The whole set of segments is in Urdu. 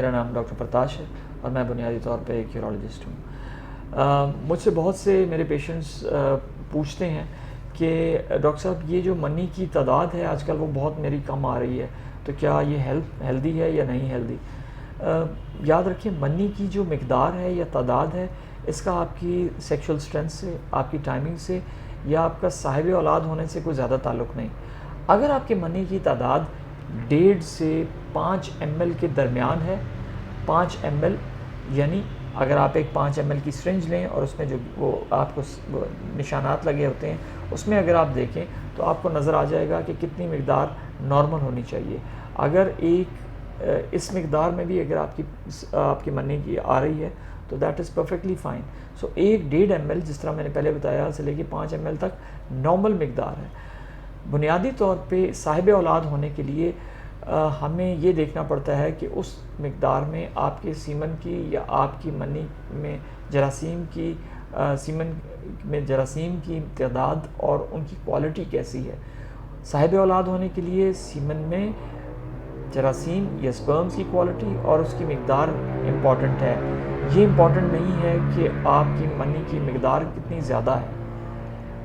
میرا نام ڈاکٹر پرتاش ہے اور میں بنیادی طور پہ ایک یورولوجسٹ ہوں. مجھ سے بہت سے میرے پیشنٹس پوچھتے ہیں کہ ڈاکٹر صاحب یہ جو منی کی تعداد ہے آج کل وہ بہت میری کم آ رہی ہے، تو کیا یہ ہیلدی ہے یا نہیں ہیلدی؟ یاد رکھیں منی کی جو مقدار ہے یا تعداد ہے اس کا آپ کی سیکشول اسٹرینتھ سے، آپ کی ٹائمنگ سے یا آپ کا صاحب اولاد ہونے سے کوئی زیادہ تعلق نہیں. اگر آپ کے منی کی تعداد 1.5 سے 5 ml کے درمیان ہے، 5 ml یعنی اگر آپ ایک 5 ml کی سرنج لیں اور اس میں جو وہ آپ کو نشانات لگے ہوتے ہیں اس میں اگر آپ دیکھیں تو آپ کو نظر آ جائے گا کہ کتنی مقدار نارمل ہونی چاہیے. اگر اس مقدار میں بھی اگر آپ کی منی کی آ رہی ہے تو that is perfectly fine. So 1.5 ml جس طرح میں نے پہلے بتایا سے لے کے 5 ml تک نارمل مقدار ہے. بنیادی طور پہ صاحب اولاد ہونے کے لیے ہمیں یہ دیکھنا پڑتا ہے کہ اس مقدار میں آپ کے سیمن کی یا آپ کی منی میں جراثیم کی تعداد اور ان کی کوالٹی کیسی ہے. صاحب اولاد ہونے کے لیے سیمن میں جراثیم یا سپرمز کی کوالٹی اور اس کی مقدار امپورٹنٹ ہے. یہ امپورٹنٹ نہیں ہے کہ آپ کی منی کی مقدار کتنی زیادہ ہے،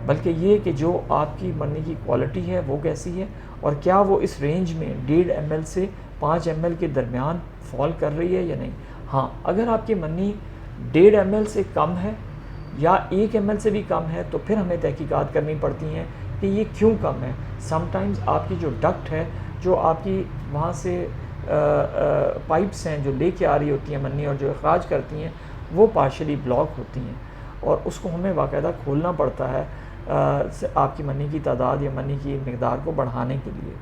بلکہ یہ کہ جو آپ کی منی کی کوالٹی ہے وہ کیسی ہے اور کیا وہ اس رینج میں 1.5 ml سے 5 ml کے درمیان فال کر رہی ہے یا نہیں. ہاں اگر آپ کی منی 1.5 ml سے کم ہے یا 1 ml سے بھی کم ہے تو پھر ہمیں تحقیقات کرنی پڑتی ہیں کہ یہ کیوں کم ہے. سم ٹائمز آپ کی جو ڈکٹ ہے، جو آپ کی وہاں سے پائپس ہیں جو لے کے آ رہی ہوتی ہیں منی اور جو اخراج کرتی ہیں، وہ پارشلی بلاک ہوتی ہیں اور اس کو ہمیں باقاعدہ کھولنا پڑتا ہے آپ کی منی کی تعداد یا منی کی مقدار کو بڑھانے کے لیے.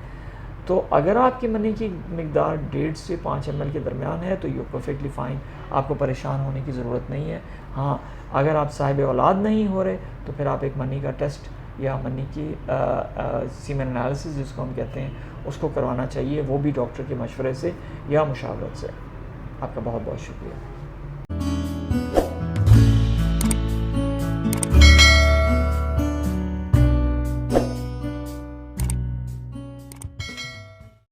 تو اگر آپ کی منی کی مقدار 1.5 سے 5 ml کے درمیان ہے تو یو پرفیکٹلی فائن، آپ کو پریشان ہونے کی ضرورت نہیں ہے. ہاں اگر آپ صاحب اولاد نہیں ہو رہے تو پھر آپ ایک منی کا ٹیسٹ یا منی کی سیمن انالیسس جس کو ہم کہتے ہیں اس کو کروانا چاہیے، وہ بھی ڈاکٹر کے مشورے سے یا مشاورت سے. آپ کا بہت بہت شکریہ.